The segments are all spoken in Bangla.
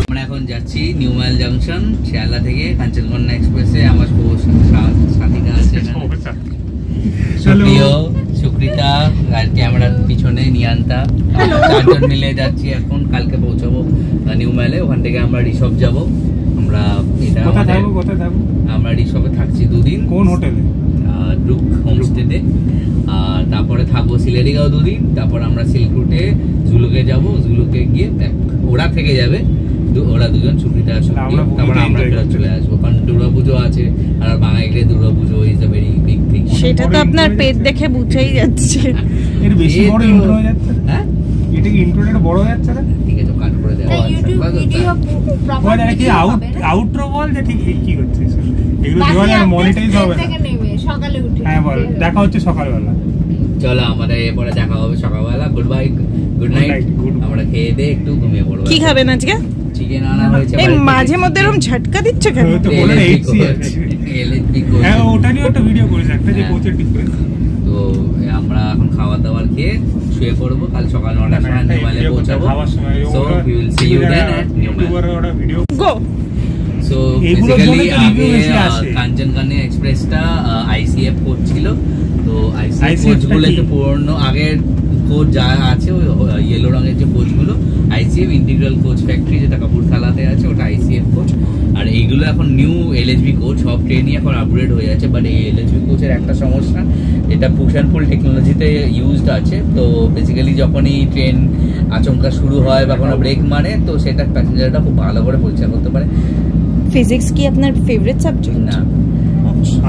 আমরা এখন যাচ্ছি নিউ মাইল জাংশন শিয়ালদা থেকে কাঞ্চনকন্যা এক্সপ্রেসে। আমার সাথীরা আছে সুপ্রিয়, সুকৃতা, আর ক্যামেরার পিছনে নিয়ান্তা, চারজন মিলে যাচ্ছি এখন। কালকে পৌঁছাবো নিউ মাইলে। ওখান থেকে আমরা ঋষভ যাব। আমরা এটা আমরা ঋষভে থাকছি 2 দিন। কোন হোটেলে? ব্রুক হোমস্টেতে। আর তারপরে থাকবো সিলেরিগাঁও 2 দিন। তারপর আমরা সিল্ক রুটে জুলুকে যাব। জুলুকে গিয়ে ওরা থেকে যাবে, ওরা 2জন সুকৃতা আছে। তারপর আমরা ফেরত চলে আসবো, কারণ দুর্গাপুজো আছে। আর বাঙালিদের Durga Puja is a very big thing. সেটা তো আপনার পেট দেখে বুঝেই যাচ্ছে। এর বেশি বড় ইন্ট্রো হয়ে যাচ্ছে। হ্যাঁ, এটা কি ইন্ট্রোটা বড় হয়ে যাচ্ছে না? ঠিক আছে, কাট করে দেওয়া আছে। ইউটিউব ভিডিও প্রপার কি আউটরো বল যে ঠিক কি করছিস? এগুলো দেওয়ালে মনিটাইজ হবে না। সকালে উঠে হ্যাঁ বল, দেখা হচ্ছে সকালবেলা। চলো, আমাদের এরপরে দেখা হবে সকালবেলা। Good bye, good night. আমরা খেয়ে দিয়ে একটু ঘুমিয়ে পড়বো। কি খাবেন আজকে? চিকেন আনা হয়েছে। এই মাঝে মধ্যে এরকম ঝটকা দিচ্ছ কেন? তো বলে এইচসি আছে। হ্যাঁ, ওটা নিয়ে একটা ভিডিও করেছে, একটা যে কোচের ডিফারেন্স। তো আমরা এখন খাওয়া দাওয়ার খেয়ে শুয়ে পড়বো। কাল সকাল 9টার সময় নিউ মাইলে পৌঁছাবো। So we will see you then at new Mal. Go. So basically আগে কাঞ্চনকন্যা এক্সপ্রেসটা আইসিএফ কোচ ছিল। তো আইসিএফ কোচগুলো একটু পুরনো, আগের কোচ যা আছে ওই ইয়েলো রঙের যে কোচগুলো আইসিএফ ইন্টিগ্রাল কোচ ফ্যাক্টরি, যেটা কাপুরথালাতে আছে, ওটা আইসিএফ কোচ। আর এইগুলো এখন নিউ এলএচবি কোচ। সব ট্রেনই এখন আপগ্রেড হয়ে যাচ্ছে। বাট এই এলএচবি কোচের একটা সমস্যা, এটা পুশ অ্যান্ড পুল টেকনোলজিতে ইউজড আছে। তো বেসিক্যালি যখনই ট্রেন আচমকা শুরু হয় বা কোনো ব্রেক মারে, তো সেটা প্যাসেঞ্জারটা খুব ভালো করে পরিচালনা করতে পারে। ফিজিক্স কি আপনার ফেভারিট সাবজেক্ট? না।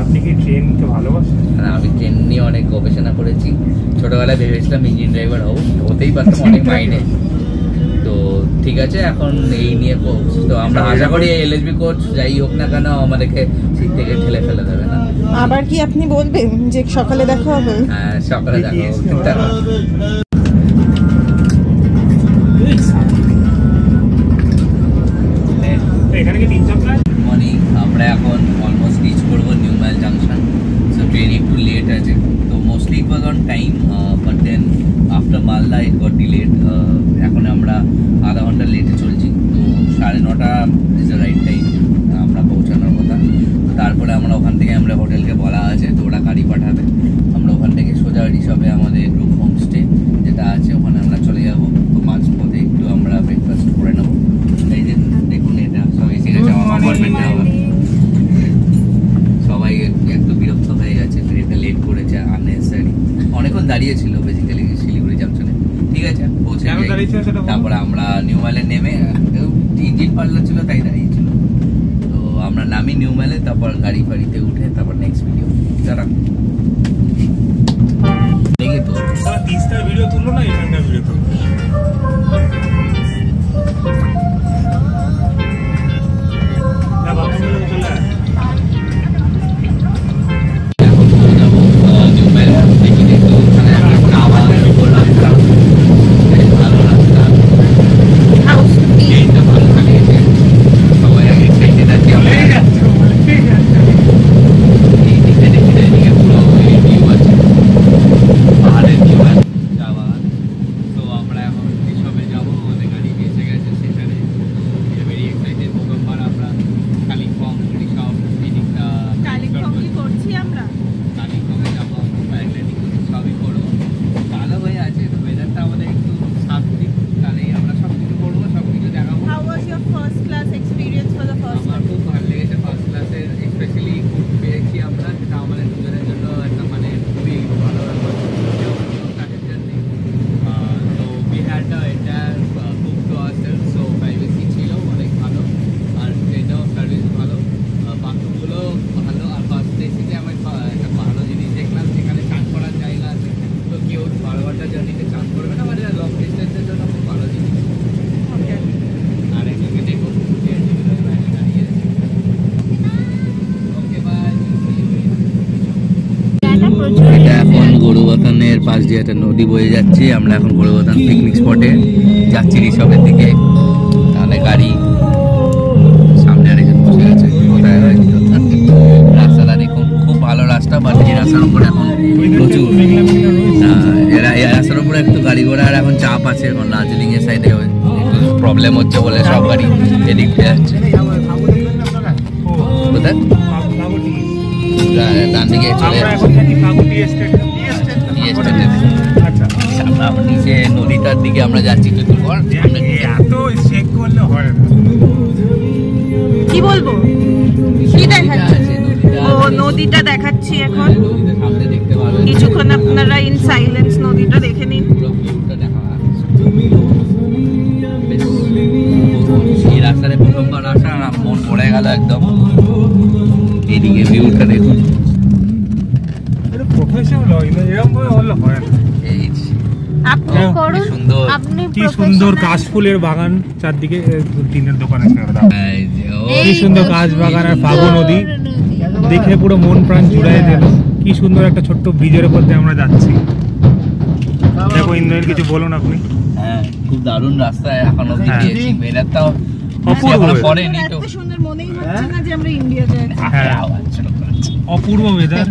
আপনি কি ট্রেনকে ভালোবাসেন? আমি ট্রেন নিয়ে অনেক গবেষণা করেছি। ছোটবেলায় ভেবেছিলাম ইঞ্জিন ড্রাইভার হবো, হতেই পারতাম অনেক মাইনে। তো ঠিক আছে, এখন এই নিয়ে তো আমরা আশা করি এলএচবি কোচ যাই হোক না কেন আমাদেরকে সিট থেকে ঠেলে ফেলে দেবে না। আবার কি আপনি বলবেন যে সকালে দেখা হবে? হ্যাঁ, সকালে দেখা হবে। এখানে কি 3 চাকা? মর্নিং, আমরা এখন অলমোস্ট রিচ করবো new Mal junction. So train একটু লেট আছে। তো mostly it was on time, but then after Malda it got delayed. এখন আমরা আধা ঘন্টা লেটে চলছি। তো 9:30 ইজ দ্য রাইট টাইম আমরা পৌঁছানোর কথা। তো তারপরে আমরা ওখান থেকে আমরা হোটেলকে বলা আছে, তো ওরা গাড়ি পাঠাবে। আমরা ওখান থেকে সোজা ঋষভে আমাদের গ্রুপ হোমস্টে যেটা আছে, ওখানে আমরা চলে যাবো। তো মাঝপথে একটু আমরা ব্রেকফাস্ট করে নেবো। এই যে দেখুন, এটা সব এসে গেছে আমার অ্যাপার্টমেন্টে। সবাই একটু বিরক্ত হয়ে গেছে, ট্রেনটা লেট করেছে আননেসেসারি। অনেকক্ষণ দাঁড়িয়েছিল বেসিক্যালি শিলিগুড়ি জাংশনে। ঠিক আছে, পৌঁছে তারপরে আমরা নিউ মাইলে নেমে, ইঞ্জিন পাল্লা ছিল তাই দাঁড়িয়েছিল। তো আমরা নামি নিউ মাইলে, তারপর গাড়ি ফাড়িতে উঠে তারপর নেক্সট ভিডিও। যারা দেখি তো তিস্তা ভিডিও তুললো না, এখানকার ভিডিও তুললো। পাশ দিয়ে একটা নদী বয়ে যাচ্ছে। আমরা এখন গড়বাতান পিকনিক স্পটে যাচ্ছি ঋষভের দিকে। তাহলে গাড়ি সামনে আরেকজন বসে আছে। রাস্তাটা দেখুন, খুব ভালো রাস্তা। বাট এই রাস্তার উপরে এখন প্রচুর এই রাস্তার উপরে একটু গাড়ি ঘোড়ার এখন চাপ আছে। এখন দার্জিলিং এর সাইডে প্রবলেম হচ্ছে বলে সব গাড়ি এদিক দিয়ে যাচ্ছে। কোথায়? ডান দিকে চলে যাচ্ছে নিচে নদীটার দিকে আমরা যাচ্ছি। কি বলবো, কি দেখাচ্ছি? ও নদীটা দেখাচ্ছি এখন, কিছুক্ষণ আপনারা ইন সাইলেন্স নদীটা দেখে নিন। এই রাস্তায় প্রথমবার আসা আর মন পড়ে গেল একদম। এদিকে ভিউটা দেখুন, কি সুন্দর কাশফুলের বাগান, চারদিকে টিনের দোকান আছে, কি সুন্দর কাশ বাগান আর ফাগু নদী দেখে পুরো মন প্রাণ জুড়াই দিল। কি সুন্দর একটা ছোট্ট ব্রিজের উপর দিয়ে আমরা যাচ্ছি। দেখো ইন্দ্রনীল, কিছু বলুন আপনি। হ্যাঁ, খুব দারুণ রাস্তা এখন অবধি দিয়েছি। মেলাটাও অপূর্ব পড়েনি তো, সুন্দর মনেই হচ্ছে না যে আমরা ইন্ডিয়া যাই। অপূর্ব ওয়েদার।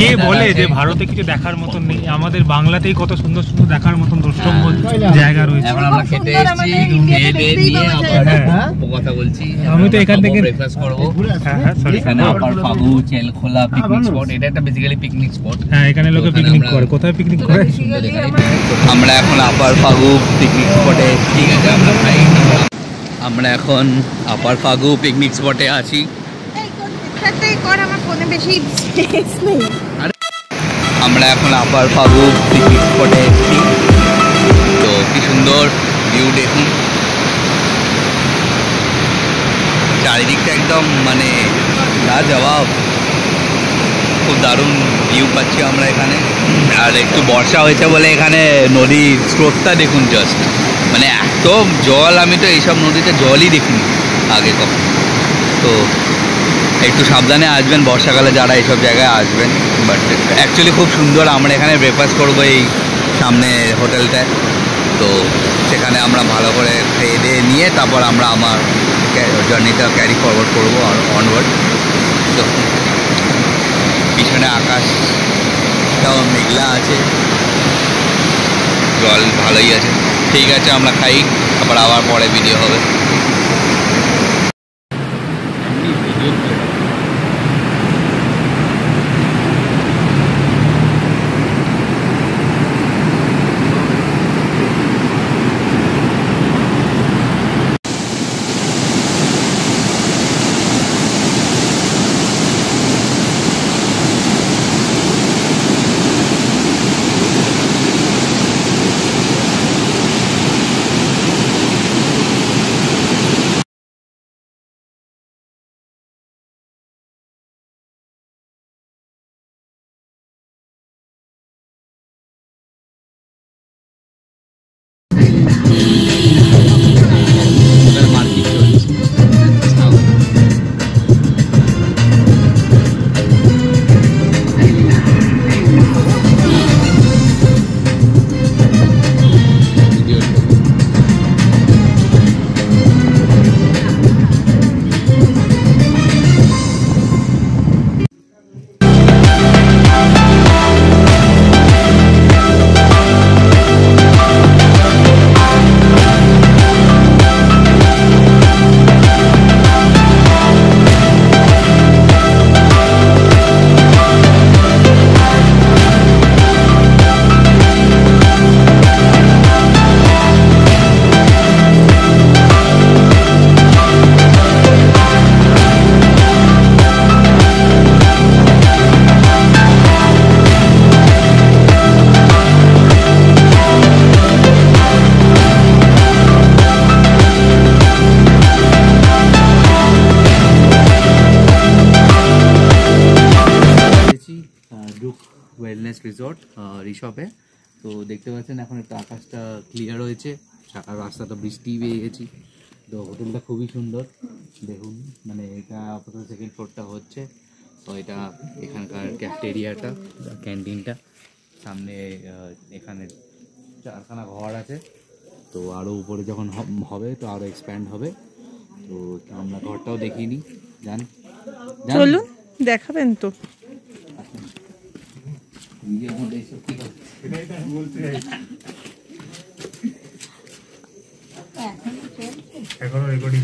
কে বলে যে ভারতে কিছু দেখার মতন নেই? আমাদের বাংলাতেই কত সুন্দর সুন্দর দেখার মতন দ্রষ্টব্য জায়গা রয়েছে। এখন আমরা খেতে এসেছি, নিয়ে আবার কথা বলছি। আমি তো এখান থেকে ব্রেকফাস্ট করবো। এখানে আপার ফাগু চেলখোলা পিকনিক স্পট, এটা একটা বেসিক্যালি পিকনিক স্পট। হ্যাঁ, এখানে লোকে পিকনিক করে। কোথায় পিকনিক করে? আমরা এখন আপার ফাগু পিকনিক স্পটে। ঠিক আছে, আমরা খাই। আমরা এখন আপার ফাগু পিকনিক স্পটে আছি। আমরা এখন আপার ফাগু পিকনিক স্পটে এসেছি। তো কি সুন্দর ভিউ দেখুন, চারিদিকটা একদম মানে লাজবাব, খুব দারুণ ভিউ পাচ্ছি আমরা এখানে। আর একটু বর্ষা হয়েছে বলে এখানে নদীর স্রোতটা দেখুন, জাস্ট মানে এত জল। আমি তো এইসব নদীতে জলই দেখিনি আগে কখনো। তো একটু সাবধানে আসবেন বর্ষাকালে যারা এইসব জায়গায় আসবেন। বাট অ্যাকচুয়ালি খুব সুন্দর। আমরা এখানে ব্রেকফাস্ট করবো এই সামনে হোটেলটায়। তো সেখানে আমরা ভালো করে খেয়ে দিয়ে নিয়ে তারপর আমরা আমার জার্নিটা ক্যারি ফরওয়ার্ড করবো আর অনওয়ার্ড। তো পিছনে আকাশটাও মেঘলা আছে, জল ভালোই আছে। ঠিক আছে, আমরা খাই, তারপর আবার পরে ভিডিও হবে। ওয়েলনেস রিসর্ট ঋষভে। তো দেখতে পাচ্ছেন এখন একটু আকাশটা ক্লিয়ার হয়েছে, আর রাস্তাটা বৃষ্টি পেয়ে গেছি। তো হোটেলটা খুবই সুন্দর দেখুন, মানে এটা আপাতত সেকেন্ড ফ্লোরটা হচ্ছে। তো এটা এখানকার ক্যাফটেরিয়াটা, ক্যান্টিনটা সামনে, এখানে 4খানা ঘর আছে। তো আরও উপরে যখন হবে তো আরও এক্সপ্যান্ড হবে। তো আমরা ঘরটাও দেখিনি, চলুন দেখাবেন তো। এখন এখনো রেকর্ডিং,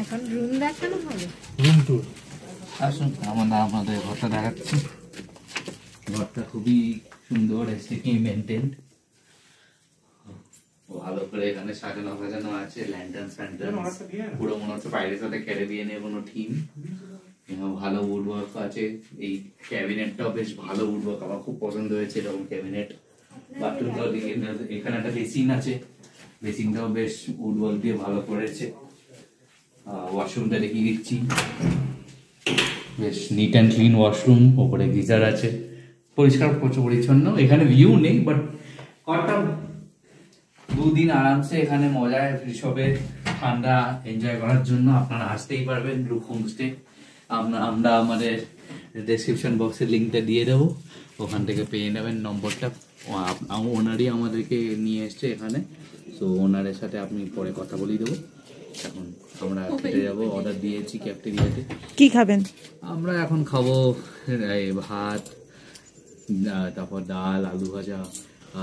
এখন রুম দেখানো হবে। Room tour. আসুন আমরা আপনাদের ঘরটা দেখাচ্ছি। ঘরটা খুবই সুন্দর, এসটিকি মেনটেন্ড, ভালো করে এখানে সাজানো সাজানো আছে, ল্যান্টার্ন ফ্যান্টার্ন, পুরো মনে হচ্ছে বাইরের সাথে ক্যারিবিয়ানের কোনো থিম। ভালো উড ওয়ার্ক আছে, এই ক্যাবিনেটটাও বেশ ভালো উড ওয়ার্ক, আমার খুব পছন্দ হয়েছে এরকম ক্যাবিনেট। বাথরুমটাও দিকে এখানে একটা বেসিন আছে, বেসিনটাও বেশ উড ওয়ার্ক দিয়ে ভালো করেছে। ওয়াশরুমটা দেখিয়ে দিচ্ছি, বেশ নিট অ্যান্ড ক্লিন ওয়াশরুম, ওপরে গিজার আছে, পরিষ্কার পরিচ্ছন্ন। এখানে ভিউ নেই, বাট কটা দুদিন আরামসে এখানে মজায় ঋষভে ঠান্ডা এনজয় করার জন্য আপনারা আসতেই পারবেন ব্লু হোমস্টে। আমরা আমাদের ডেসক্রিপশন বক্সের লিঙ্কটা দিয়ে দেবো, ওখান থেকে পেয়ে নেবেন নম্বরটা। ওনারই আমাদেরকে নিয়ে এসছে এখানে, তো ওনারের সাথে আপনি পরে কথা বলিয়ে দেবো। এখন আমরা খেতে যাবো, অর্ডার দিয়েছি ক্যাফটেরিয়াতে। কি খাবেন? আমরা এখন খাবো ভাত, তারপর ডাল, আলু ভাজা,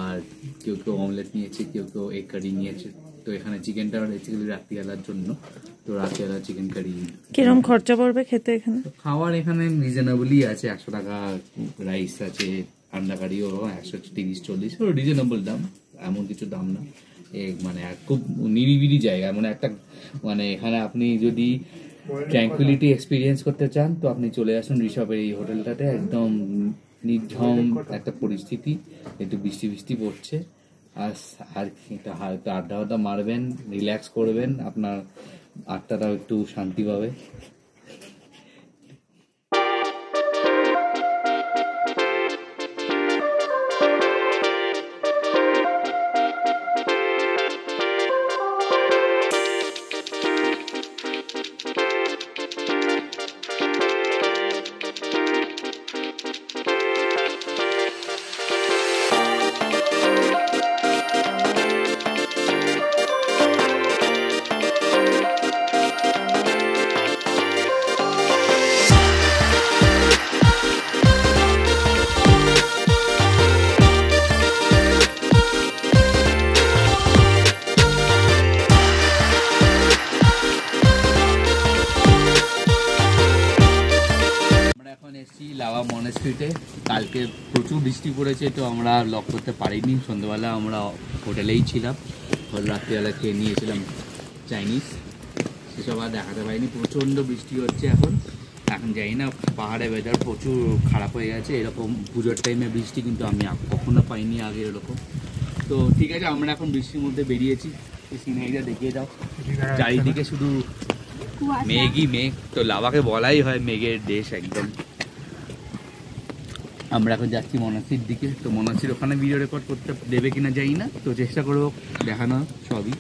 আর কেউ কেউ অমলেট নিয়েছে, কেউ কেউ এগ কারি নিয়েছে। তো এখানে চিকেনটা বেসিক্যালি রাত্রিবেলার জন্য, তো রাত্রিবেলা চিকেন কারি। কিরকম খরচা পড়বে খেতে এখানে? খাওয়ার এখানে রিজনেবলই আছে, 100 টাকা রাইস আছে, আন্ডা কারি ওরকম 130-40, রিজনেবল দাম, এমন কিছু দাম না। মানে খুব নিরিবিলি জায়গা, মানে একটা মানে এখানে আপনি যদি ট্র্যাঙ্কুইলিটি এক্সপিরিয়েন্স করতে চান তো আপনি চলে আসুন ঋষভের এই হোটেলটাতে। একদম নির্ঝম একটা পরিস্থিতি, একটু বৃষ্টি বৃষ্টি পড়ছে, আর হয়তো আড্ডা মারবেন, রিল্যাক্স করবেন, আপনার আড্ডাটাও একটু শান্তি পাবে। লাভা মনেস্ট্রিতে কালকে প্রচুর বৃষ্টি পড়েছে, তো আমরা লক করতে পারিনি। সন্ধ্যাবেলা আমরা হোটেলেই ছিলাম, রাত্রিবেলা খেয়ে নিয়েছিলাম চাইনিজ, সেসব আর দেখাতে পারিনি। প্রচণ্ড বৃষ্টি হচ্ছে এখন জানি না, পাহাড়ে ওয়েদার প্রচুর খারাপ হয়ে গেছে। এরকম পুজোর টাইমে বৃষ্টি কিন্তু আমি কখনো পাইনি আগে এরকম। তো ঠিক আছে, আমরা এখন বৃষ্টির মধ্যে বেরিয়েছি। সিনারিটা দেখিয়ে দাও, চারিদিকে শুধু মেঘই মেঘ, তো লাভাকে বলাই হয় মেঘের দেশ একদম। আমরা এখন যাচ্ছি মনাস্ট্রির দিকে, তো মনাস্ট্রির ওখানে ভিডিও রেকর্ড করতে দেবে কিনা জানি না, তো চেষ্টা করবো দেখানো সবই।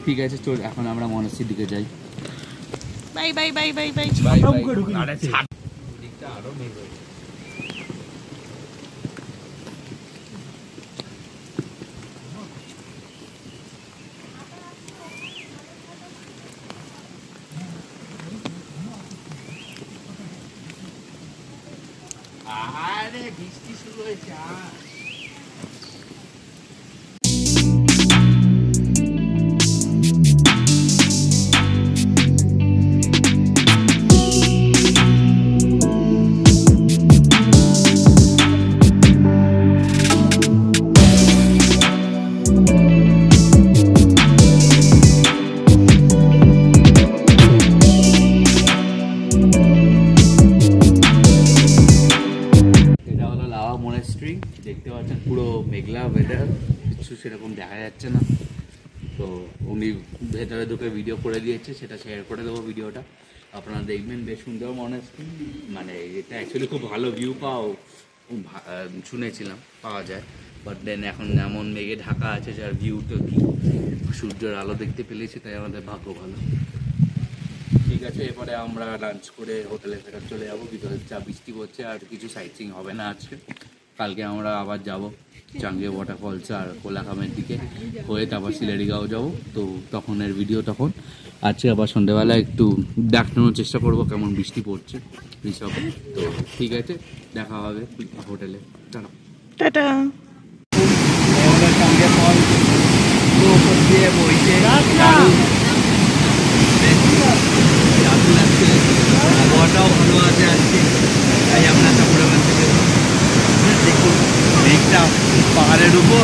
ঠিক আছে, চল এখন আমরা মনাস্ট্রির দিকে যাই। Bye bye bye bye bye. আরো মেঘ হয়েছে। আরে বৃষ্টি শুরু হয়েছে। দেখতে পাচ্ছেন পুরো মেঘলা ওয়েদার, কিছু সেরকম দেখা যাচ্ছে না। তো উনি ভেতরে ঢুকে ভিডিও করে দিয়েছে, সেটা শেয়ার করে দেবো ভিডিওটা, আপনারা দেখবেন। বেশ সুন্দর মনেস্ট্রি, মানে এটা অ্যাকচুয়ালি খুব ভালো ভিউ শুনেছিলাম পাওয়া যায়, বাট দেন এখন এমন মেঘে ঢাকা আছে যার ভিউটা কি সূর্যের আলো দেখতে পেলেছি, তাই আমাদের ভাগ্য ভালো। ঠিক আছে, এরপরে আমরা লাঞ্চ করে হোটেলে ফেরত চলে যাবো। ভিতরে যা বৃষ্টি পড়ছে আর কিছু সাইট সিইং হবে না আজকে। কালকে আমরা আবার যাব চাঙ্গে ওয়াটারফলস আর কোলাখামের দিকে হয়ে, তারপর সিলেরিগাঁও যাব। তো তখনের ভিডিও তখন। আজকে আবার সন্ধ্যেবেলা একটু দেখানোর চেষ্টা করব কেমন বৃষ্টি পড়ছে ঋষভে। তো ঠিক আছে, দেখা হবে হোটেলে। টাটা। চাঙ্গে ফল দিয়ে বইছে, আবহাওয়াটাও ভালো আছে আজকে, তাই আমরা ঠাকুরবান থেকে দেখুন মেঘটা পাহাড়ের উপর,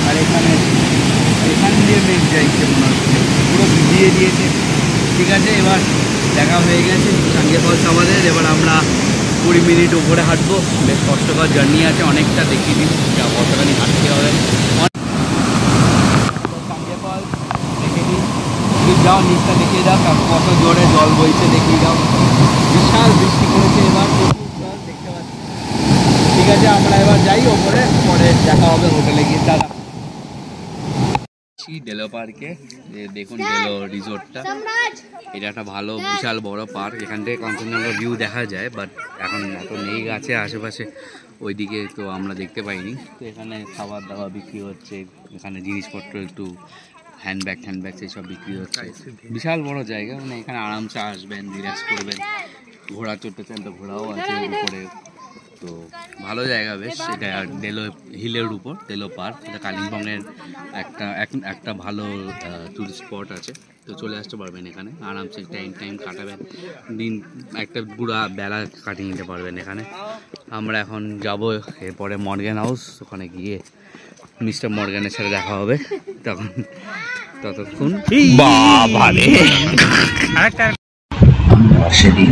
আর এখান দিয়ে মেঘ যাইছে মনে হচ্ছে, পুরো ভিজিয়ে দিয়েছে। ঠিক আছে, এবার দেখা হয়ে গেছে সাঙ্গে ফলস আমাদের। এবার আমরা 20 মিনিট উপরে হাঁটবো, বেশ কষ্টকর জার্নি আছে, অনেকটা দেখিয়ে দিন যা কতখানি হাঁটতে হবে। সাঙ্গে ফলস দেখে দিন, যাও নিচটা দেখিয়ে দাও কত জোরে জল বইছে, দেখিয়ে দাও। বিশাল বৃষ্টি পড়েছে এবার, জল দেখতে পাচ্ছি। ঠিক আছে, আমরা এবার যাই ওপরে, পরে দেখা হবে হোটেলে গিয়ে। দাদা ডেলো পার্কে, দেখুন ডেলো রিসোর্টটা, এটা একটা ভালো বিশাল বড় পার্ক, এখান থেকে কাঞ্চনজঙ্ঘা ভিউ দেখা যায়, বাট এখন এত মেঘ আছে আশেপাশে, ওইদিকে তো আমরা দেখতে পাইনি। তো এখানে খাবার দাবার বিক্রি হচ্ছে, এখানে জিনিসপত্র একটু হ্যান্ডব্যাগ এইসব বিক্রি হচ্ছে। বিশাল বড় জায়গা, মানে এখানে আরামসে আসবেন, রিল্যাক্স করবেন, ঘোড়া চড়তে চান তো ঘোড়াও আছে উপরে, তো ভালো জায়গা বেশ। এটা ডেলো হিলের উপর ডেলো পার্ক, এটা কালিম্পংয়ের একটা ভালো টুরিস্ট স্পট আছে। তো চলে আসতে পারবেন এখানে, আরামসে টাইম কাটাবেন, দিন একটা পুরো বেলা কাটিয়ে নিতে পারবেন এখানে। আমরা এখন যাব এরপরে মর্গ্যান হাউস, ওখানে গিয়ে মিস্টার মর্গ্যানের সাথে দেখা হবে। ততক্ষণ আমরা সেদিন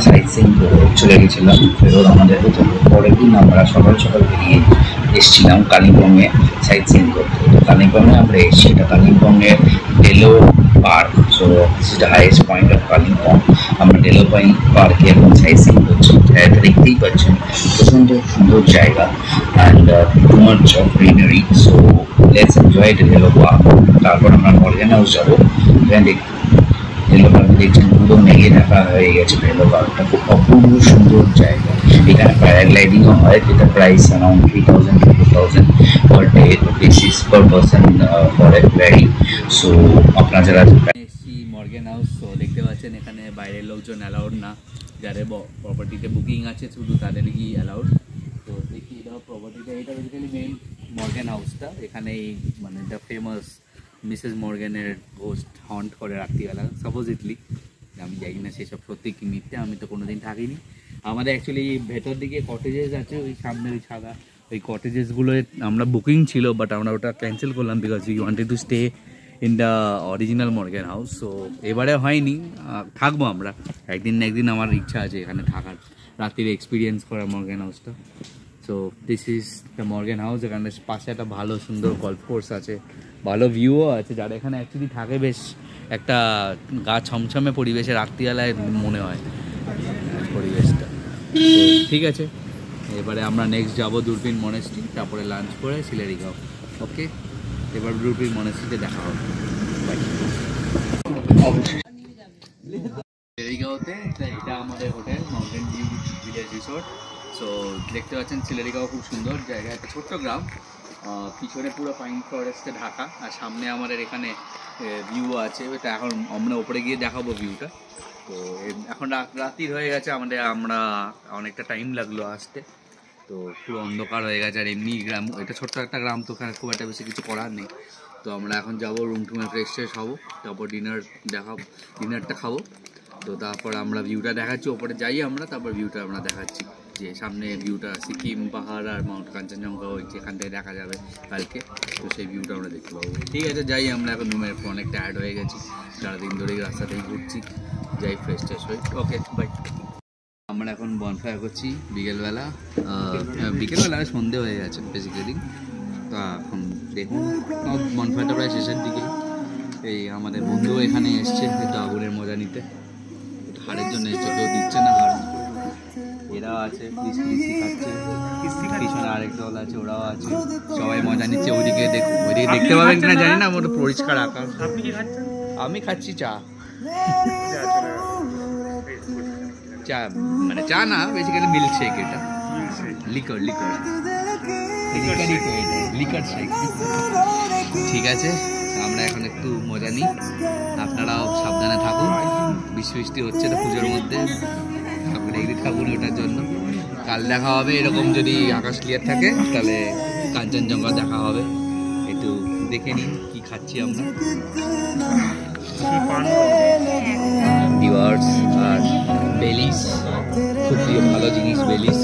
সাইট সিইং করে চলে গেছিলাম ফেরত আমাদের হোটেলে। পরের দিন আমরা সকাল সকাল বেরিয়ে এসেছিলাম কালিম্পংয়ে সাইট সিইং করতে। তো কালিম্পংয়ে আমরা এসেছি, এটা কালিম্পংয়ের Deolo park, so this is the highest point of Kalimpong. আমরা ডেলো পার্কে এখন সাইট সিইং করছি, এটা দেখতেই পাচ্ছেন প্রচণ্ড সুন্দর জায়গা and too much of greenery, so let's enjoy the Delo park. তারপর আমরা মর্গ্যান হাউস যাবো, এখানে ডেলো পার্ক দেখছেন পুরো মেঘে ঢাকা হয়ে গেছে। ডেলো পার্কটা খুব অপূর্ব সুন্দর জায়গা, এখানে প্যারাগ্লাইডিংও হয়, যেটা price around 3000 to 4000 per day, this is per person for a vary. So আপনারা যারা এসছি মর্গ্যান হাউস, তো দেখতে পাচ্ছেন এখানে বাইরের লোকজন অ্যালাউড না, যাদের প্রপার্টিতে বুকিং আছে শুধু তাদেরই অ্যালাউড। তো দেখি এটা প্রপার্টিটা, এটা বেসিক্যালি মেইন মর্গ্যান হাউসটা, এখানে মানে দ্য ফেমাস মিসেস মর্গ্যানের ঘোস্ট হন্ট করে রাত্রিবেলা সাপোজিটলি। আমি জানি না সেসব সত্যি কি মিথ্যে, আমি তো কোনোদিন থাকিনি। আমাদের অ্যাকচুয়ালি ভেতর দিকে কটেজেস আছে, ওই সামনে ওই সাদা ওই কটেজেসগুলোয় আমরা বুকিং ছিল, বাট আমরা ওটা ক্যান্সেল করলাম because we wanted to stay in the original Morgan house. So এবারে হয়নি, থাকবো আমরা একদিন না একদিন, আমার ইচ্ছা আছে এখানে থাকার, রাত্রির এক্সপিরিয়েন্স করার মর্গ্যান হাউসটা। So this is the Morgan house, এখানে পাশে একটা ভালো সুন্দর গল্ফ কোর্স আছে, ভালো ভিউও আছে। যারা এখানে অ্যাকচুয়ালি থাকে বেশ একটা গা ছমছমে পরিবেশে রাত্রিবেলায় মনে হয় পরিবেশটা। তো ঠিক আছে, এবারে আমরা নেক্সট যাবো দূরবীন মনেস্ট্রি, তারপরে লাঞ্চ করে সিলেরিগাঁও। ওকে, এবার দূরবীন মনেস্ট্রিতে দেখা হবে। সিলেরিগাঁওতে এটা আমাদের hotel mountain view village resort. So দেখতে পাচ্ছেন সিলেরিগাঁও খুব সুন্দর জায়গা, একটা ছোট্ট গ্রাম, পিছনে পুরো পাইন ফরেস্টে ঢাকা, আর সামনে আমাদের এখানে ভিউ আছে। এটা এখন আমরা ওপরে গিয়ে দেখাবো ভিউটা। তো এখন রাত্রির হয়ে গেছে আমরা অনেকটা টাইম লাগলো আসতে, তো পুরো অন্ধকার হয়ে গেছে। আর এমনি গ্রাম, এটা ছোট্ট একটা গ্রাম, তো ওখানে খুব একটা বেশি কিছু করার নেই। তো আমরা এখন যাবো রুম টুমে ফ্রেশ ট্রেশ হবো, তারপর ডিনারটা খাবো। তো তারপর আমরা ভিউটা দেখাচ্ছি, ওপরে যাই আমরা, তারপর ভিউটা আমরা দেখাচ্ছি, যে সামনে ভিউটা সিকিম পাহাড় আর মাউন্ট কাঞ্চনজঙ্ঘা এখান থেকে দেখা যাবে কালকে। তো সেই ভিউটা আমরা দেখতে পাবো। ঠিক আছে, যাই আমরা এখন রুমের অনেক টায়ার্ড হয়ে গেছি, সারাদিন ধরে রাস্তাতেই ঘুরছি, যাই ফ্রেশ ট্রেশ হই। Okay bye. আমরা এখন বনফায়ার করছি বিকেলবেলা সন্ধে হয়ে গেছে বেসিক্যালি। তো এখন দেখুন বনফায়ারটা প্রায় শেষের দিকে। এই আমাদের বন্ধু এখানে এসছে একটু আগুনের মজা নিতে, একটু হাড়ের জন্য এসছে, কেউ দিচ্ছে না হাড়, এরাও আছে কিস্তি খাচ্ছে, পিছনে আরেক দল আছে, ওরাও আছে, সবাই মজা নিচ্ছে। ওইদিকে দেখতে পাবেন কিনা জানি না, ওটা পরিষ্কার আকাশ। আমি খাচ্ছি চা, মানে চা না, বেসিক্যালি মিল্ক শেক, এটা লিকার শেক। ঠিক আছে, আমরা এখন একটু মজা নিই, আপনারাও সাবধানে থাকুন। বৃষ্টি হচ্ছে তো পুজোর মধ্যে, রেডি থাকুন ওটার জন্য। কাল দেখা হবে এরকম, যদি আকাশ ক্লিয়ার থাকে তাহলে কাঞ্চনজঙ্ঘা দেখা হবে। একটু দেখে নিন কি খাচ্ছি আমরা। ভিউয়ার্স আর বেলিস, খুব প্রিয় ভালো জিনিস বেলিস,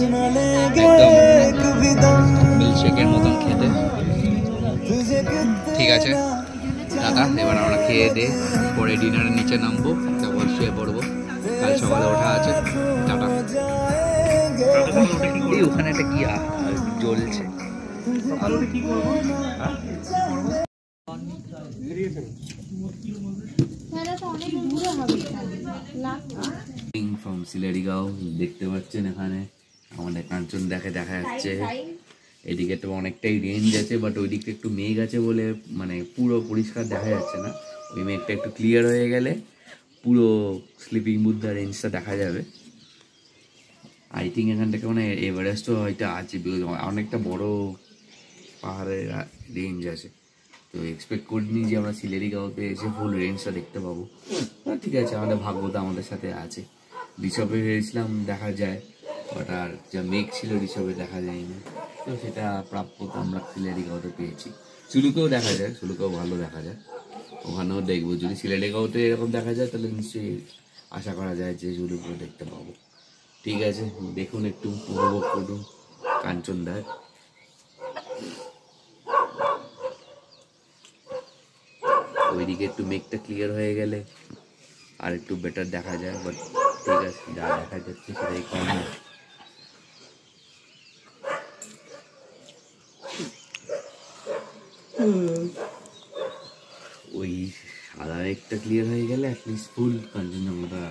একদম মিল্কশেকের মতন খেতে। ঠিক আছে দাদা, এবার আমরা খেয়ে দিয়ে পরে ডিনারের নিচে নামবো, তারপর শুয়ে পড়বো, কাল সকালে ওঠা আছে। টাটা। এই ওখানে একটা কি জ্বলছে, ফ্রম সিলেরিগাঁও দেখতে পাচ্ছেন এখানে আমাদের কাঞ্চন দেখা যাচ্ছে। এদিকে তো অনেকটাই রেঞ্জ আছে, বাট ওই দিকটা একটু মেঘ আছে বলে মানে পুরো পরিষ্কার দেখা যাচ্ছে না। ওই মেঘটা একটু ক্লিয়ার হয়ে গেলে পুরো স্লিপিং বুদ্ধা রেঞ্জটা দেখা যাবে। আই থিঙ্ক এখান থেকে মানে এভারেস্টও হয়তো আছে, অনেকটা বড় পাহাড়ের রেঞ্জ আছে। তো এক্সপেক্ট করিনি যে আমরা সিলেরিগাঁওতে এসে ফুল রেঞ্জটা দেখতে পাবো। ঠিক আছে, আমাদের ভাগ্য তো আমাদের সাথে আছে। ঋষভে ভেবেছিলাম দেখা যায়, বাট আর যা মেঘ ছিল ঋষভে দেখা যায়নি, তো সেটা প্রাপ্য তো আমরা সিলেরিগাঁওতে পেয়েছি। চুলুকেও দেখা যায়, চুলুকেও ভালো দেখা যায়, ওখানেও দেখবো। যদি সিলেরিগাঁওতে এরকম দেখা যায় তাহলে নিশ্চয়ই আশা করা যায় যে চুলুকেও দেখতে পাবো। ঠিক আছে, দেখুন একটু উপভোগ করুন কাঞ্চনদার। ওইদিকে একটু মেঘটা ক্লিয়ার হয়ে গেলে আর একটু বেটার দেখা যায়, বাট ঠিক আছে যা দেখা যাচ্ছে সেটাই কম। ওই সাদা মেঘটা ক্লিয়ার হয়ে গেলে অ্যাটলিস্ট ফুল কাঞ্চনজঙ্ঘাটা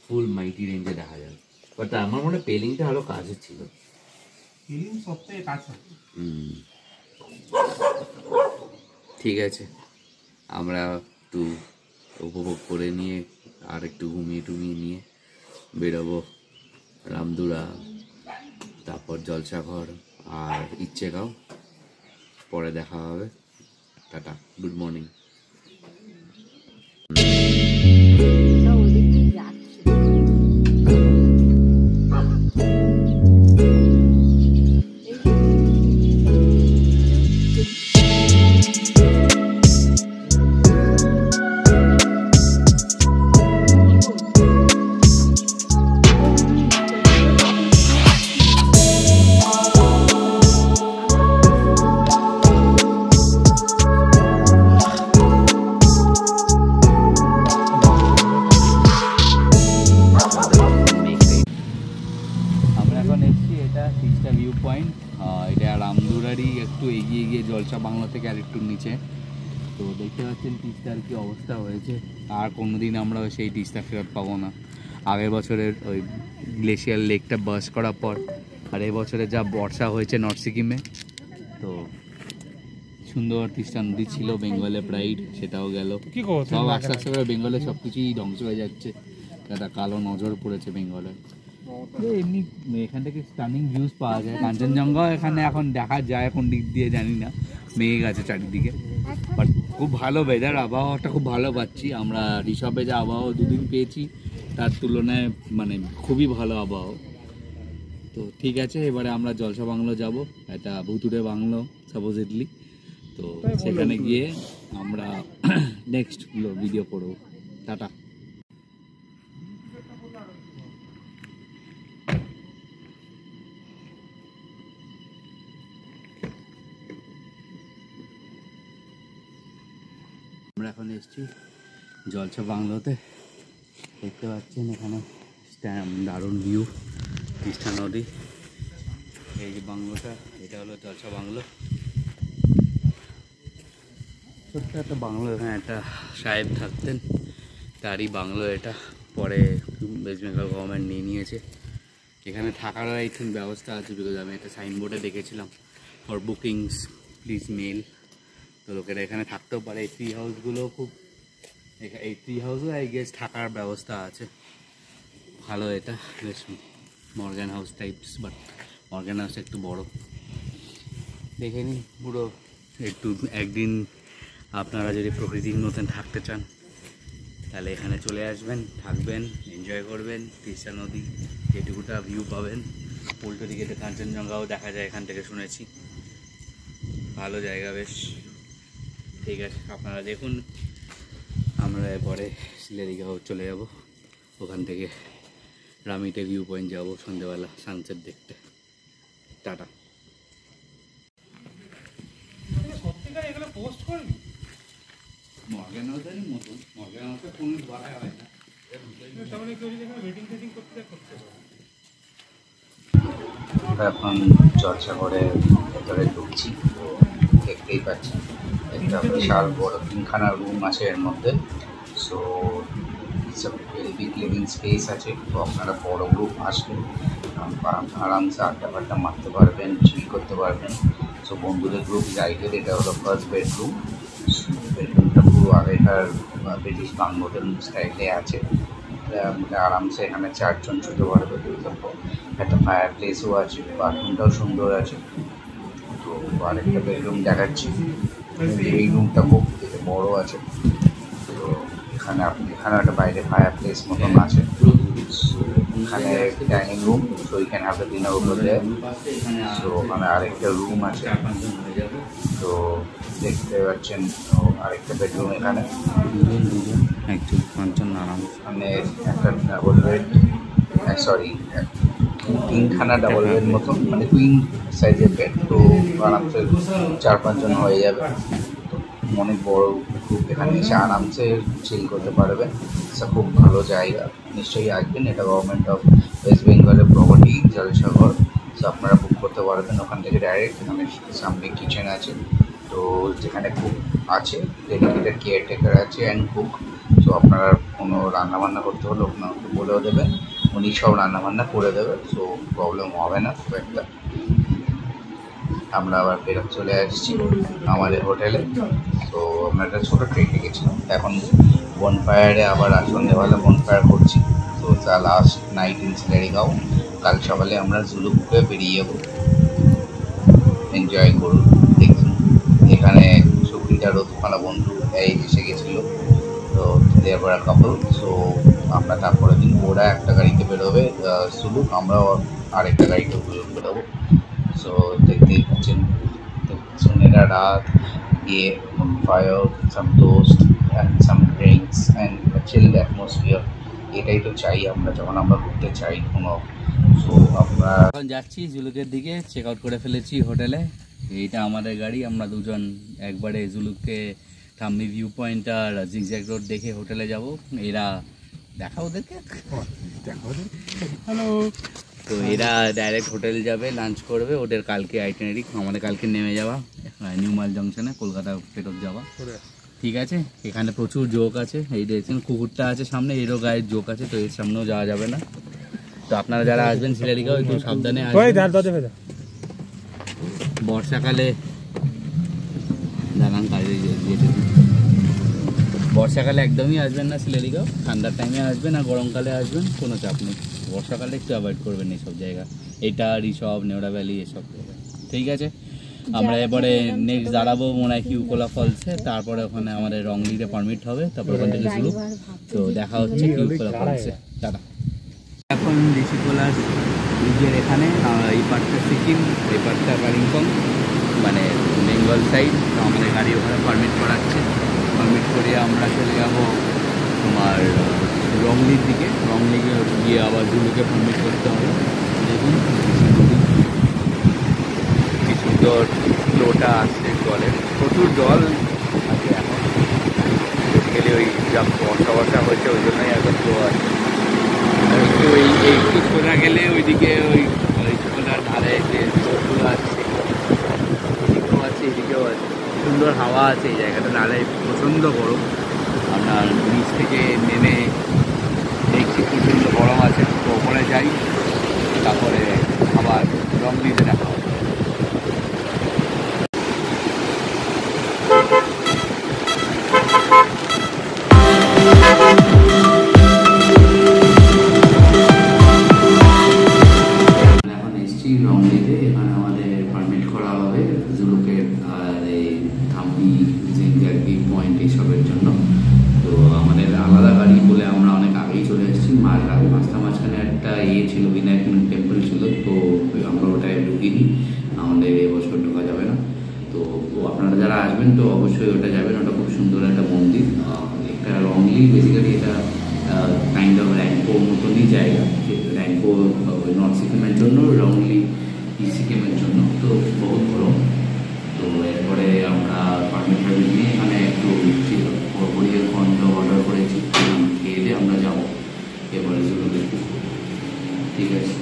ফুল মাইটি রেঞ্জে দেখা যাবে। বাট আমার মনে হয় পেলিংটা আরো কাছে ছিল। ঠিক আছে, আমরা একটু উপভোগ করে নিয়ে আর একটু ঘুমিয়ে টুমিয়ে নিয়ে বেরোবো রামদুরা, তারপর জলসাঘর আর ইচ্ছেগাঁও। পরে দেখা হবে, টাটা, গুড মর্নিং। একটু এগিয়ে গিয়ে জলসা বাংলা থেকে আর একটু নিচে। তো দেখতে পাচ্ছেন তিস্তার কি অবস্থা হয়েছে। আর কোনোদিন আমরা সেই তিস্তা ফেরত পাবো না। আগের বছরের ওই গ্লেশিয়ার লেকটা বাস করার পর আর এই বছরে যা বর্ষা হয়েছে নর্থ সিকিমে, তো সুন্দর তিস্তা নদী ছিল, বেঙ্গলের প্রাইড, সেটাও গেল। সব আস্তে আস্তে করে বেঙ্গলে সব কিছুই ধ্বংস হয়ে যাচ্ছে। একটা কালো নজর পড়েছে বেঙ্গলের। এমনি এখান থেকে স্টানিং ভিউজ পাওয়া যায়। কাঞ্চনজঙ্ঘাও এখানে এখন দেখা যায়, কোন দিক দিয়ে জানি না, মেঘ আছে চারিদিকে, বাট খুব ভালো ওয়েদার, আবহাওয়াটা খুব ভালো পাচ্ছি আমরা। ঋষভে যে আবহাওয়া দুদিন পেয়েছি তার তুলনায় মানে খুবই ভালো আবহাওয়া। তো ঠিক আছে, এবারে আমরা জলসা বাংলো যাব, এটা ভুতুরে বাংলো সাপোজিটলি। তো সেখানে গিয়ে আমরা নেক্সট ভিডিও করবো। টাটা। আমরা এখন এসেছি জলসা বাংলোতে, দেখতে পাচ্ছেন এখানে দারুণ ভিউ, তিস্তা নদী। এই যে বাংলোটা, এটা হলো জলসা বাংলো। ছোট্ট একটা বাংলো, এখানে একটা সাহেব থাকতেন, তারই বাংলো এটা। পরে ওয়েস্ট বেঙ্গল গভর্নমেন্ট নিয়ে নিয়েছে। এখানে থাকারও আই থিঙ্ক ব্যবস্থা আছে, বিকজ আমি একটা সাইনবোর্ডে দেখেছিলাম ফর বুকিংস প্লিজ মেল। তো লোকেরা এখানে থাকতেও পারে। এই ট্রি হাউসগুলো খুব, এই ট্রি হাউসও আই গেস থাকার ব্যবস্থা আছে। ভালো, এটা বেশ Morgan house types, but Morgan হাউসটা একটু বড়। দেখে নিন পুরো। একটু একদিন আপনারা যদি প্রকৃতির মতন থাকতে চান তাহলে এখানে চলে আসবেন, থাকবেন, এনজয় করবেন। তিস্তা নদী যেটুকুটা ভিউ পাবেন, উল্টো দিকে কাঞ্চনজঙ্ঘাও দেখা যায় এখান থেকে শুনেছি। ভালো জায়গা বেশ। ঠিক আছে, আপনারা দেখুন। আমরা এরপরে সিলেরিগাঁও চলে যাব, ওখান থেকে রামিতে ভিউ পয়েন্ট যাবো সন্ধ্যেবেলা সানসেট দেখতে। টাটা। সত্যিকার এগুলো পোস্ট করবি? মর্গান হাউসেরই মতন, মর্গান হাউসে কোনো বাড়াই হয় না। তাহলে কেউ যদি এখানে ওয়েটিং টেটিং করতে পারে। আমরা এখন জলসাগরের ভেতরে ঢুকছি, তো দেখতেই পাচ্ছি একটা বিশাল বড় 3খানা রুম আছে এর মধ্যে। So it's a very big living space আছে। তো আপনারা বড় গ্রুপ আসলে আরামসে আড্ডা মারতে পারবেন, চিল করতে পারবেন। সো বন্ধুদের গ্রুপ রাইডের এটা হলো ফার্স্ট বেডরুম। বেডরুমটা পুরো আগেকার ব্রিটিশ বাংলোদের স্টাইলে আছে। আরামসে এখানে 4 জন শুতে পারবে। একটা ফায়ার প্লেসও আছে, বাথরুমটাও সুন্দর আছে। তো আরেকটা বেডরুম দেখাচ্ছি, এই রুমটা খুব বড় আছে। তো এখানে একটা বাইরে ফায়ার প্লেস মতন আছে। এখানে ডাইনিং রুম, সো এখানে আপনার ডিনার ওভার দেয়। সো ওখানে আরেকটা রুম আছে। তো দেখতে পাচ্ছেন আরেকটা বেডরুম এখানে, একজন 5 জন আরাম। মানে একটা ডাবল বেড, সরি 3খানা ডাবল বেড মতন, মানে কুইন সাইজের বেড। তো আরামসে 4-5 জন হয়ে যাবে। অনেক বড় গ্রুপ এখানে এসে আরামসে চিল করতে পারবেন। খুব ভালো জায়গা, নিশ্চয়ই আসবেন। এটা গভর্নমেন্ট অফ ওয়েস্ট বেঙ্গলের প্রপার্টি জলসাগর। সো আপনারা বুক করতে পারবেন ওখান থেকে ডাইরেক্ট। এখানে সামনে কিচেন আছে, তো যেখানে কুক আছে, ডেডিকেটেড কেয়ারটেকার আছে অ্যান্ড কুক। সো আপনারা কোনো রান্নাবান্না করতে হলে ওনাকে বলেও দেবেন, উনি সব রান্নাবান্না করে দেবে। সো প্রবলেম হবে না খুব একটা। আমরা আবার ফেরত চলে আসছি আমাদের হোটেলে। তো আমরা একটা ছোটো ট্রেনে গেছিলাম, এখন বনফায়ারে আবার সন্ধ্যেবেলা বনফায়ার করছি। তো তা লাস্ট নাইট ইন সিলেরিগাঁও। কাল সকালে আমরা জুলুকে বেরিয়ে যাবো। এনজয় করুন, দেখুন। এখানে সুপ্রিতারও 2খানা বন্ধু এসে গেছিলো, তো দেয়ার কাপল। সো আমরা তারপরে দিন ওরা একটা গাড়িতে বেরোবে সুলুক, আমরাও আরেকটা গাড়িতে বেরোবো। সো দেখতেই পাচ্ছেন সুনেরা রাত গিয়ে fire, some toast and some drinks and chilled atmosphere. এটাই তো চাই আমরা যখন আমরা ঘুরতে চাই কোনো। সো আমরা এখন যাচ্ছি জুলুকের দিকে, চেক আউট করে ফেলেছি হোটেলে। এইটা আমাদের গাড়ি, আমরা দুজন একবারে জুলুককে থাম্বি ভিউ পয়েন্ট আর জিগজ্যাগ রোড দেখে হোটেলে যাব। এরা দেখা ওদেরকে, হ্যালো। তো এরা ডাইরেক্ট হোটেল যাবে, লাঞ্চ করবে। ওদের কালকে আইটেনারি, আমাদের কালকে নেমে যাওয়া নিউ মাল জংশনে, কলকাতা ফেরত যাওয়া। ঠিক আছে, এখানে প্রচুর জোক আছে। এই দেখছেন কুকুরটা আছে সামনে, এরও গায়ের জোক আছে, তো এর সামনেও যাওয়া যাবে না। তো আপনারা যারা আসবেন সিলেরিগাঁও একটু সাবধানে আসবেন। বর্ষাকালে দাঁড়ান কাজে যেতে, বর্ষাকালে একদমই আসবেন না সিলেরিগাঁও। ঠান্ডার টাইমে আসবেন আর গরমকালে আসবেন, কোনো চাপ নেই। বর্ষাকালে একটু অ্যাভয়েড করবেন এইসব জায়গা, এটা ঋষভ, নেওড়া ভ্যালি এসব জায়গা। ঠিক আছে, আমরা এবারে নেক্সট দাঁড়াবো মনে হয় কিউকোলা ফলসে, তারপরে ওখানে আমাদের রংলিতে পারমিট হবে, তারপর ওখান থেকে শুরু। তো দেখা হচ্ছে কিউকোলা ফলসে। টাটা। এখন ঋষিকোলার ব্রিজের এখানে, এই পার্টটা সিকিম, এই পার্টটা কালিম্পং, মানে বেঙ্গল সাইড। তো আমাদের গাড়ি ওখানে পারমিট করাচ্ছে। পারমিট করিয়ে আমরা চলে যাবো তোমার রংলির দিকে। রংলিকে গিয়ে আবার জুলুকে পারমিট করতে হবে। দেখুন কি সুন্দর ফ্লোটা আসছে জলের, প্রচুর জল আছে এখন। বেসিক্যালি ওই যা বর্ষা হয়েছে ওই জন্যই এত ফ্লো আছে। একটু একটু সোজা গেলে ওইদিকে ওই ঋষিকোলার ধারে যে জলগুলো আছে, এদিকেও আছে এদিকেও আছে, সুন্দর হাওয়া আছে এই জায়গাটা। নাহলে প্রচণ্ড গরম। আপনার ব্রিজ থেকে নেমে দেখছি প্রচণ্ড গরম আছে। তো ওপরে যাই, তারপরে আবার রংলিতে দেখা হবে। এখন এসছি রংলিতে, এখানে আমাদের পারমিট করা হবে জুলুকের আর এই থাম্বি জিগজ্যাগ পয়েন্ট এইসবের জন্য। তো আমাদের আলাদা গাড়ি বলে আমরা অনেক আগেই চলে এসেছি। মাঝখানে একটা ছিল, বিনায়ক টেম্পল ছিল, তো আমরা ওটায় ঢুকিনি। আমাদের এবছর ঢোকা যাবে না। তো আপনারা যারা আসবেন তো অবশ্যই ওটা যাবেন, ওটা খুব সুন্দর একটা মন্দির। একটা রংলি বেসিক্যালি এটা কাইন্ড অফ র্যাঙ্কো মতনই জায়গা, র্যাঙ্কো নর্থ সিকিমের জন্য, রাউন্ডলি ইস্ট সিকিমের জন্য, তো বহুত বড়। তো এরপরে আমরা পারমিট নিয়ে এখানে একটু বড়িয়ে খন্ড অর্ডার করেছি, খেয়ে দিয়ে আমরা যাবো এবারে শুরু দেখি। ঠিক আছে,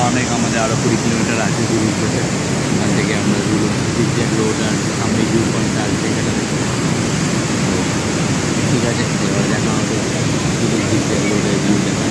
অনেক আমাদের আরও 20 কিলোমিটার আছে জুরু থেকে। ওখান থেকে আমরা জুরু জিগজ্যাগ রোড আর সামনে ভিউ পয়েন্ট আছে সেটা দেখতে। ঠিক আছে, এবার দেখা হবে জুরু জিগজ্যাগ রোডের ভিউ দেখা।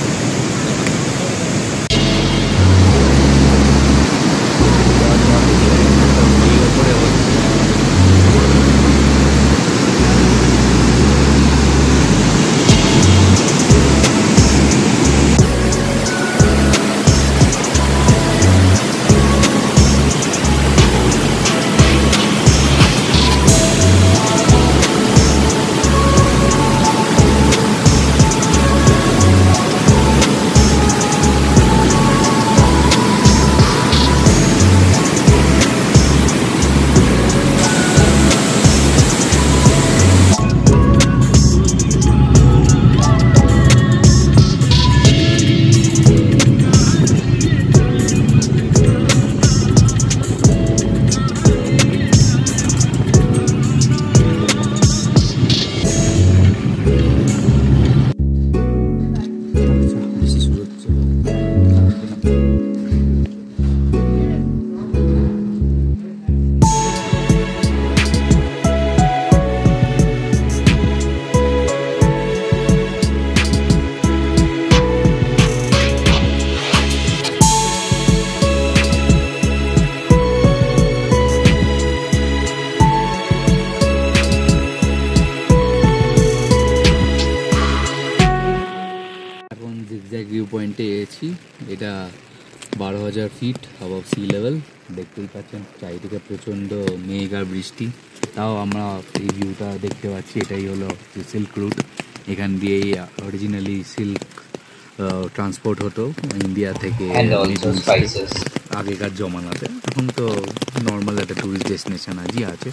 জিগজ্যাগ ভিউ পয়েন্টে এসেছি। এটা 12,000 ফিট অ্যাবভ সি লেভেল। দেখতেই পাচ্ছেন চারিদিকে প্রচণ্ড মেঘ আর বৃষ্টি, তাও আমরা এই ভিউটা দেখতে পাচ্ছি। এটাই হলো সিল্ক রুট। এখান দিয়েই অরিজিনালি সিল্ক ট্রান্সপোর্ট হতো ইন্ডিয়া থেকে আগেকার জমানাতে। এখন তো নর্মাল একটা ট্যুরিস্ট ডেস্টিনেশন আজই আছে।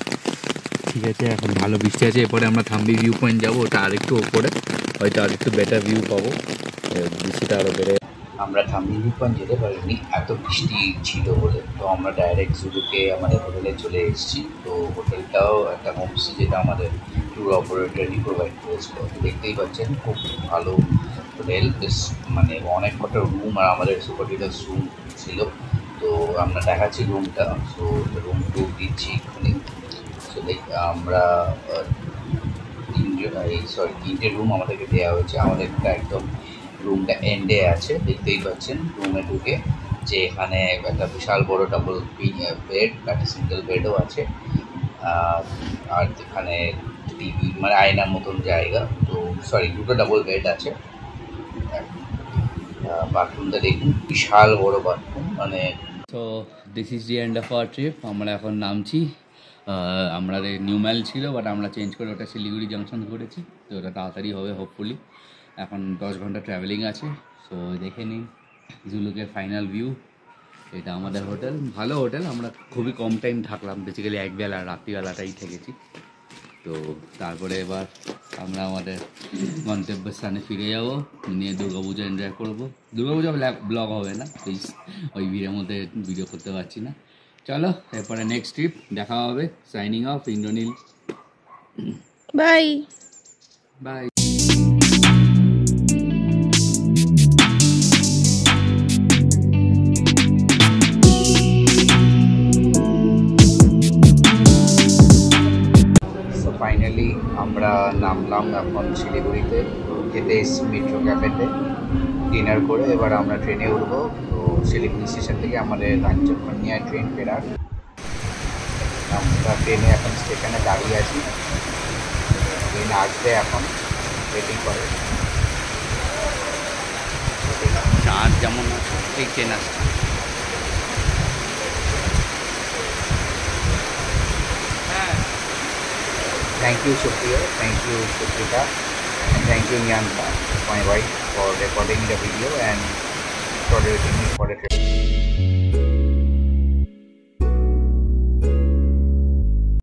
ঠিক আছে, এখন ভালো বৃষ্টি আছে। এরপরে আমরা থাম্বি ভিউ পয়েন্ট যাবো, ওটা আরেকটু ওপরে, হয়তো আরেকটু বেটার ভিউ পাবো, বৃষ্টিটা আরও বেড়ে। আমরা থাম্বি ভিউ পয়েন্ট যেতে পারিনি, এত বৃষ্টি ছিল বলে। তো আমরা ডাইরেক্ট জুরুকে আমাদের হোটেলে চলে এসেছি। তো হোটেলটাও একটা হোমস্টে, যেটা আমাদের ট্যুর অপারেটরই প্রোভাইড করেছিল। দেখতেই পাচ্ছেন খুব ভালো হোটেল, বেশ মানে অনেক কটা রুম আর আমাদের সুপার ডিলাক্স রুম ছিল। তো আমরা দেখাচ্ছি রুমটা। সো রুম ট্যুর দিচ্ছি এক্ষুনি। সো আমরা তিনটে রুম আমাদেরকে দেওয়া হয়েছে। আমাদেরটা একদম রুমটা এন্ডে আছে, দেখতেই পাচ্ছেন। রুমে ঢুকে যে এখানে একটা বিশাল বড় ডাবল বেড, একটা সিঙ্গেল বেডও আছে, আর এখানে টিভি মানে আয়নার মতন জায়গা। তো দুটো ডাবল বেড আছে। বাথরুমটা দেখুন, বিশাল বড় বাথরুম মানে। তো this is the end of our trip. আমরা এখন নামছি। আমাদের নিউম্যাল ছিল, বাট আমরা চেঞ্জ করে ওটা শিলিগুড়ি জাংশন করেছি। তো ওটা তাড়াতাড়ি হবে হোপফুলি। এখন 10 ঘন্টা ট্রাভেলিং আছে। সো দেখে নিন জুলুকের ফাইনাল ভিউ। এটা আমাদের হোটেল, ভালো হোটেল। আমরা খুবই কম টাইম থাকলাম, বেসিক্যালি একবেলা রাত্রিবেলাটাই থেকেছি। তো তারপরে এবার আমরা আমাদের গন্তব্যস্থানে ফিরে যাব, নিয়ে দুর্গাপূজা এনজয় করবো। দুর্গাপূজা ব্লগ হবে না, প্লিজ, ওই ভিড়ের মধ্যে ভিডিও করতে পারছি না। চলো এরপরে নেক্সট ট্রিপ দেখা হবে। Signing off, Indranil, bye bye. Finally আমরা নামলাম এখন শিলিগুড়িতে, যেতে এসেছি মেট্রো ক্যাফেতে ডিনার করে। এবার আমরা ট্রেনে উঠবো। তো শিলিগুড়ি স্টেশন থেকে আমাদের রাজ্যক্ষণ নিয়ে ট্রেন ফেরার। আমরা ট্রেনে এখন স্টেশনে দাঁড়িয়ে আছি, ট্রেন আসবে এখন, ওয়েটিং করে। চাঁদ যেমন ঠিক ট্রেন আসছে। Thank you Supriya, thank you Suprita, and thank you Nyanka, my wife, for recording the video and coordinating me for the trip.